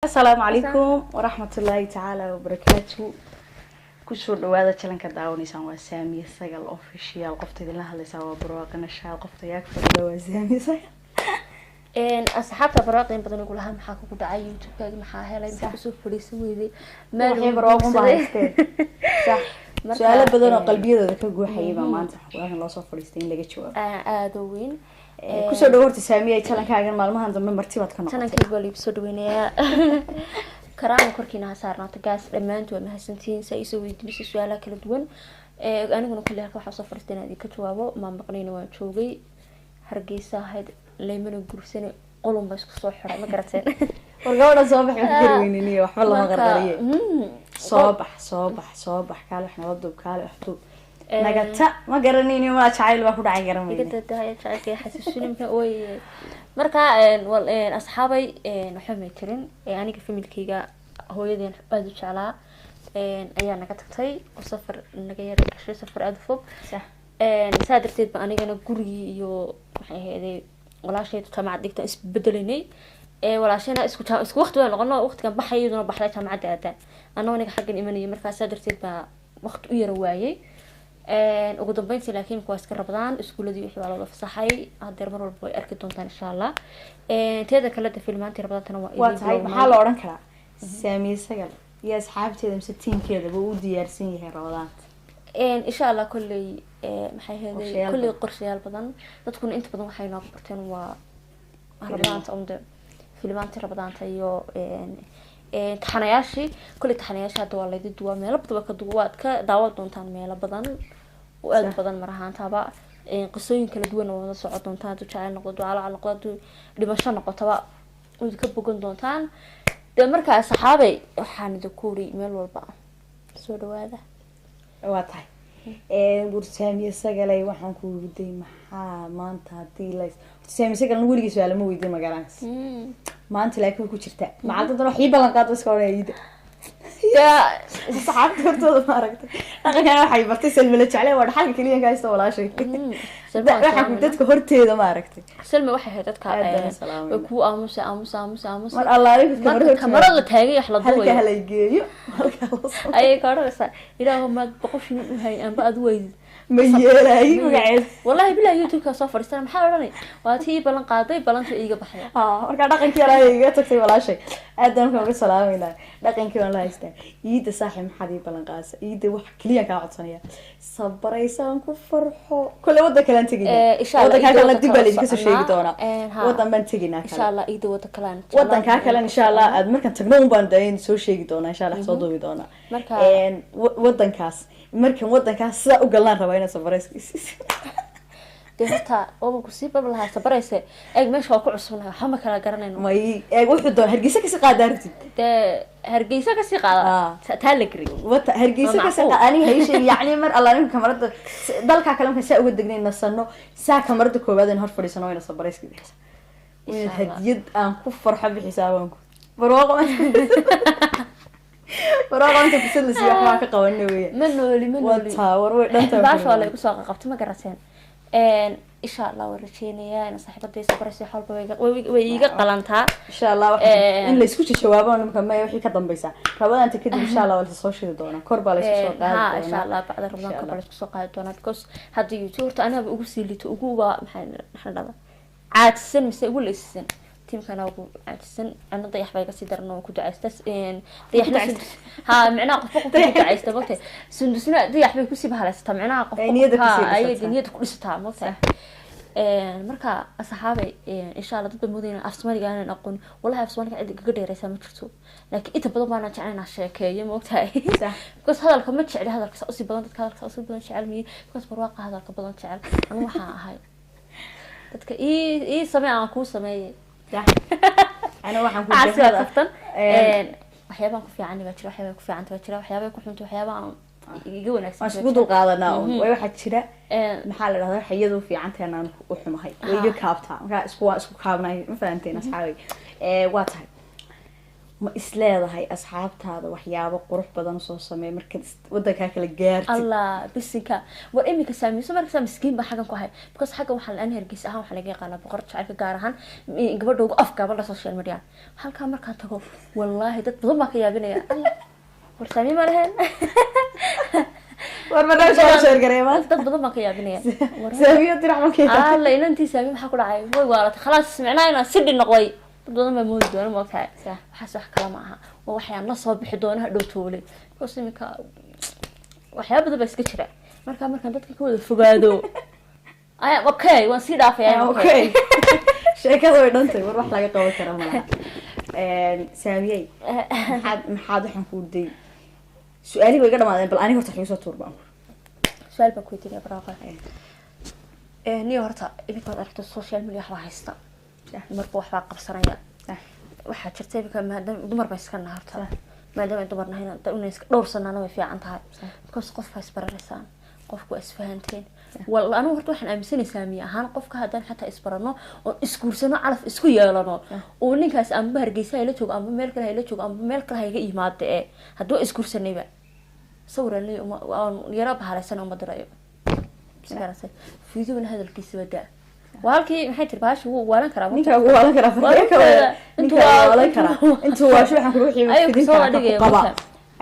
السلام عليكم ورحمة الله تعالى وبركاته. كسر هذا كلام كداوني سام سامي سجل أوفيشيال قفت لها اللي سوا براق نشال قفت يكفر دوا سامي سجل. إن أصحابها براقين بدنا نقول هم حكوا كده على يوتيوب كذا محاها لا يمسكوا فلوس ويدي ما هي براقهم بايستين. صح. سؤال بدنا قلبي ذا كجوا حيبة ما أنت حقولها الله صف فلسطين لقيت شو. دوين. كسر دورت سامي كلام كأجن معلومة عن زمان مرتبط كنا. أنا كيف بقولي بسودوين يا كرام كركينا صارنا تجاس لما أنتوا مهسنتين سيسوي بس سؤال كل دوين. أنا قلنا كلها كوا حصل فلسطين هذه كتوابو ما بقنين وشوقي هرجيسة هاد ليمن الجرسين قلهم بس صحرا ما قرأتين. ورجعنا صباح يفكروني وحول ما قرريه. صباح كله إحنا وضب كله إحتوب. نقطة ما قرنيني ما شايل وأخذ عيرمي. قد ده شايل كي حسسوني من أوي. مركا أصحابي نحمي ترين يعني كيف ملكيجا هو يدين بعد شعلا أيام نقطتي وسفر نجير شو سفر أدفوب. صح. سادرتيد بأني أنا قري يو هذي ولا شيء تجمع ديك بدلني ولا شيء أنا اسكو وقت وين قلنا وقت كان بحي يدنا بحلي تجمع داتا أنا ونك حق الإيمانية مركز سادرتيد بوقت ويرواي وقدم بينتي لكن كويس كربضان اسكول دي يحيوا على فصحي هدير مرة البوي أركض دونتان إن شاء الله تيدا كلها فيلمان تربضان تنوع واتهاي محل أوران كلا سامي سجل يا أصحاب تيدا 60 كذا بودي يرسيني هي رمضان إن شاء الله كل محي هذي كل قرشيال بدن تكون أنت بدن حي ناقبرتين رمضان تأمد فيلمان تربضان تيو تحنياشي كل تحنياشي هذا والله دي دوا ميلا بدو كدوات كدعوات دونتان ميلا بدن وأد بدن مرهان تابع قصوين كلا دوان وهذا صعود دونتان تجعل نقود وعلى علاقات دمشق نقود تابع ويكبقون دونتان ده مركز صحابي وحان دكوري ميل والبا سودو هذا واتهاي ورسامي سجلي waxaan ku weydiin maxaa maanta hadii la sami sagal waligiis waa lama weydiin magaranays maanta laakiin ku jirta macalladana wax ii balan qaad iska horeeyay ya saxaabta hortooda ma aragtay dhaqankan waxay bartay salma la jeclay waa xalka kaliya ka haysto walaashay waxaan ku dadka horteeda ma aragtay salma waxay ahayd dadka way ku aamusa mar allah kamarada la taagay wax la duway halka la geeyo ay kaaraysa ilaahu ma boqoshin u hay aan baad weyd ma yeelay magaceed wallahi bilaa youtube ka soo fariistan maxaa oranay waa tii balan qaaday balanta iiga baxay marka dhaqankii la iiga tagtay walaashay aadaan ka salaamayna dhaqankii waan la haystaa iida saaxiib maxaa ii balan qaasa iida wax kaliya ka codsanaya sabraysan ku farxo kala wada kala tagay wada kala dib baa idinka soo sheegi doona wadan baan taginaa insha Allah iida wada kala wadan ka kala insha Allah aad markan tagno baan dayn soo sheegi doona insha Allah soo duubi doona marka wadankaas markan wadankaas sida u galaan raba inay sabrayskiis deeta oo ku sii bablaha sabrayse eeg meesha waa ku cusubnahay waxa ma kala garanayno may eeg wuxuu doon hargeysa ka sii qaadaartid hargeysa ka sii qaada taa la gari wata hargeysa ka sii qaada aniga hayshey yaani mar Allah nin kamarada dalka kale marka saa uga degnay nasano saa kamarada koobaad in hor fadhiisano wayna sabrayskiis in hadiyad aan ku farxo bixisaabanku barwaaqo barwaaqo inta ku sidii waxa ka qabanay weey manoli wata war way dhanta baash wala ku soo qabtay ma garateen إن شاء الله ورجيني أنا صاحبة دي سبرسي حلبة ويجا قلنتها إن شاء الله إن اللي يسكت جوابه أنا ممكن ما يوحي كذا بيسا فبدأ أنت كده إن شاء الله ولا تسوشي دونا كوربا ليش سوق ها إن شاء الله بعد رمضان كوربا ليش سوق دونا بكوس هذا يوتيوب أنا بقول سيلي تقوى محل هذا عاد السن مسؤول السن تيم كان أقول عاد السن أنا ضيح بيجا سيدرنا وكده عايز إن ضيح نفس ها معنا قفق كده عايز تبغى سندسنا ضيح بيجا سيبها لسه معنا قفق ها أي دنيا تقول ستها مثلا marka asxaabay insha Allah dad badan afsoomaaliga aan aqoon wallahi afsoomaaliga cid kaga dheeraysa ma jirto laakiin inta badan baan jeclahay sheekeeyo ma ogtahay because hadalka ma jecli hadalka si badan dadka hadalka si badan jecel mi because barwaaqa hadalka badan jecel anigu waxaan ahay dadka samee aan ku sameeyay ana waxaan ku jeclahay waxyaabaan ku fiican ba jira waxyaabaan ku fiican ba jira waxyaabaan ku xunto waxyaabaan iga wanaagsan isku dul qaadanaa way waxa jira maxaa la yiraahdaa xiyadu fiicantahay aan u xumahay way iga kaabtaa marka isku kaabnay ma fahanteen asxaabay waa tahay ma isleedahay asxaabtaada waxyaabo qurux badan soo sameey markaad wadankaa kala gaartid allah bisinka war imika saamiso markaa miskiin baa xagan ku hay because xagan waxaa la hergeys ahaan waxaa laga yaqaanaa boqor jacaylka gaar ahaan gabadha ugu afgaaba la social media halkaa markaan tago wallaahi dad badan baa ka yaabinaya war saami ma lahayn war madam soo sheer gareema dad badan baa ka yaabinaya saamiyo diracmankii alla inantii saami maxaa ku dhacay way waalata khalaas sumicnaa inaan sidhi noqday dad badan baa moodi doona moogtahay waxaas wax kala ma aha waa waxyaan la soo bixi doona hadhow toolay because imika waxyaaba badan baa iska jira markaan dadka ka wada fogaado okay waan sii dhaafaya okay sheekada way dhantay war wax laga qaban karo malaha saamiyey maxaad waxaan ku day su-aalihi way iga dhamaadeen bal aniga horta waxay soo tuurbaan su-aal baan ku weydiinaya baraaqa niyo horta idinkaad aragto social media waxbaa haysta marba waxbaa qabsanaya waxaa jirta imika maadaama dumar baa iska naha horta maadaama dumar nahayna inay iska dhowr sanaana way fiican tahay because qof baa isbaranaysaan qofku waa isfahanteen wal anigu horta waxaan aaminsanaysaa miya ahaan qofka haddaan xataa isbarano oo isguursano calaf isku yeelano oo ninkaas amba hargeysa hayla joogo amba meel kale hayla joogo amba meel kale hayga imaada hadduu isguursanayba sawiraan leey aan yara bahalaysan uma dirayo isgarasay fiidiyowna hadalkiisa wadaa walkii maxay tir baash wuu waalan karaa ninka wuu waalan karaa intuu waalan karaa intuu waasho waxaan ku wixii fidinta qaba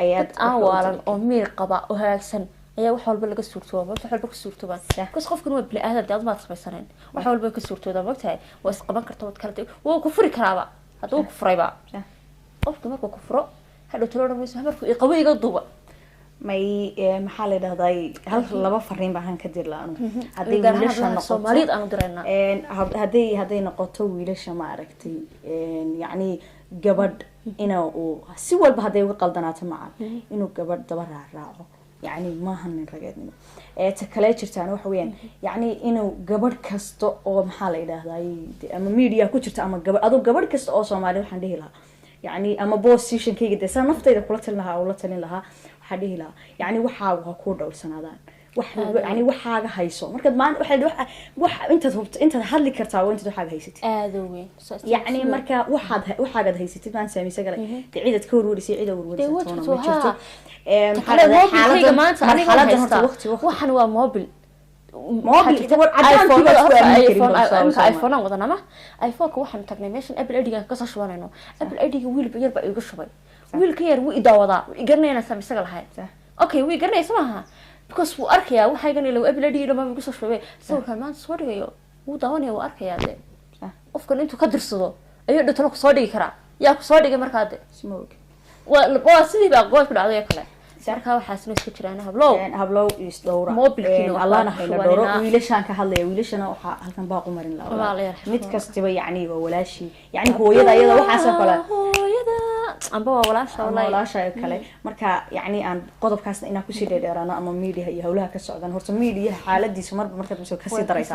ayaad aan waalan oo miir qaba oo hagaagsan ayaa wax walba laga suurtooba wax walba ka suurtooban kas qofkan waa bili aadad aad ma samaysaneen wax walba ka suurtooda waqtiga waa isqaban kartaa wad kala tay wuu ku furi karaaba haduu ku furayba qofku markuu ku furo hadhow talo dhamayso markuu qabow iga duuba may maxaa la dhahday hal laba fariin baan ka dir laanu hadii wiilasha noqoto Soomaaliyeed aan dirayna hadii noqoto wiilasha ma aragtay yani gabadh inuu si walba haday uga qaldanaato macaan inuu gabadh daba raaco يعني ما هن رجعنا تكلي شرتان وحويان يعني إنه جبر كست أو محل إذا هاي أما ميديا كشرت أما جبر أدو جبر كست أو سومالي وحنده لها يعني أما بوسيشن كي جد سنة نفط إذا قلت لها أو قلت لها حنده لها يعني وحاجة كورد أو سنادان يعني وحاجة هيسو مركز ما أنت هاللي كرتها وأنت حاجة هيستي أذوي يعني مركز وحاجة هيستي ما نسمي سجل عيدة كوروري سي عيدة وروري حالة waxan waa mobile iPhone wadana ma iPhone ka waxan tagnay meeshan Apple ID-ga ka soo shubanayno Apple ID-ga wiil yar baa iga shubay wiilka yar wuu idaawada igarnayna samisaga lahayd okay wuu igarnaysa maaha because wuu arkaya waxa igan ilaa Apple ID-ga ma igu soo shubay sawirkan maanta soo dhigayo wuu daawanaya wuu arkaya qofkan intuu ka dirsado ayuu dhintana ku soo dhigi karaa yaa ku soo dhigay markaa smoke waa sidii baa qof dhacday kale sarka waxaasna isku jiraan hablow is dhowra allahna hayna dhowro wiilashan ka hadlaya wiilashana waxa halkan baaqo marin la mid kastiba yani waa walaashi yani hooyada ayada waxa soo kala hooyada amba waa walaasha kale marka yani aan qodobkaasna inaan ku sii dheeraano ama media iyo hawlaha ka socdaan horta media xaaladiisa marka soo ka sii daraysa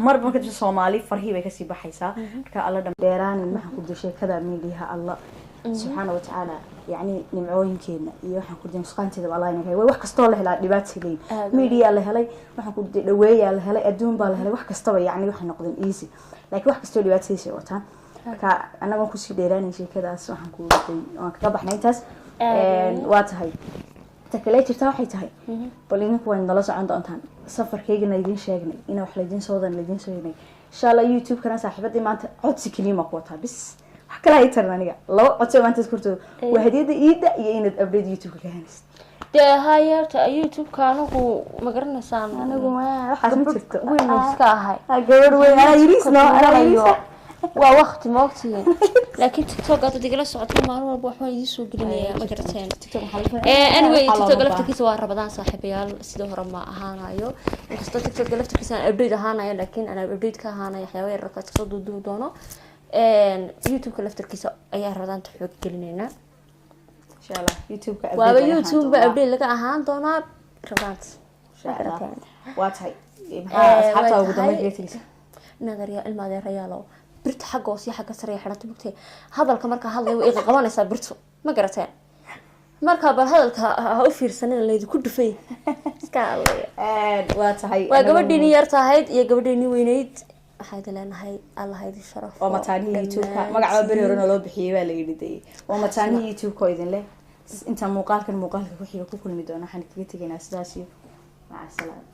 marka Soomaali farhi bay ka sii baxaysa marka alla dheeraan maxaa ku dishay kada media Allah سبحانه وتعالى يعني نمعوين كينا يوحنا كردين سقانتي ذا الله ينهي وح كستول له دبات لي ميديا له هلي وحنا كرد دوية له هلي أدون باله هلي وح كستول يعني وحنا نقدم إيزي لكن وح كستول دبات هيسي وطن كأنا ما كوسي ديراني شيء كذا وحنا كردين وكتب حنا ينتس واتهاي تكليت ترتاحي تهاي بلينك وين دلص عند أنتان سفر كيجنا يدين شاقني إنا وحليدين صودا ليدين سويني إن شاء الله يوتيوب كنا صاحبتي ما عدسي كلمة قوتها بس kala ay tarnaniga laba codso maanta iskurto wahdiyada iida iyo inaad update YouTube ka hanaysid hayarta YouTube kaanagu ma garanaysaan anagu waxa ma jirto weyn iska ahay gabadh weyn ana yirisno waa waqti ma waqtiga laakiin TikTok aad digala socoto maalin walba waxaan idin soo gelinaya ma garateen anyway TikTok laftigiisa waa rabadaan saaxiibayaal sidoo hore ma ahaanayo inkastoo TikTok laftigiisa update ahaanayo laakiin ana update ka ahaanayo waxyaabo yar ka soo duuduub doono YouTube laftarkiisa ayaa rabadaan xoog gelinayna insha Allah YouTube ka waa YouTube ba update laga ahaan doona rabadaan insha Allah waa tahay asxaabta ugu dambeeyay nadariya ilmaade rayaalo birta xagga oo si xagga sare xirata bugtay hadalka marka hadlay way qabanaysaa birtu ma garateen marka bal hadalka ha u fiirsanina leeyahay ku dhufay iska Allah waa tahay waa gabadhii yar tahayd iyo gabadhii weynayd waxaa idin leenahay allah idin sharaf oo mataanihii youtube-ka magaca beri horena loo bixiyey baa la yidhi dee oo mataanihii youtube-ka oo idin leh inta muuqaalka ku xiga ku kulmi doona waxaan kaga tegaynaa sidaas iyo maca salaam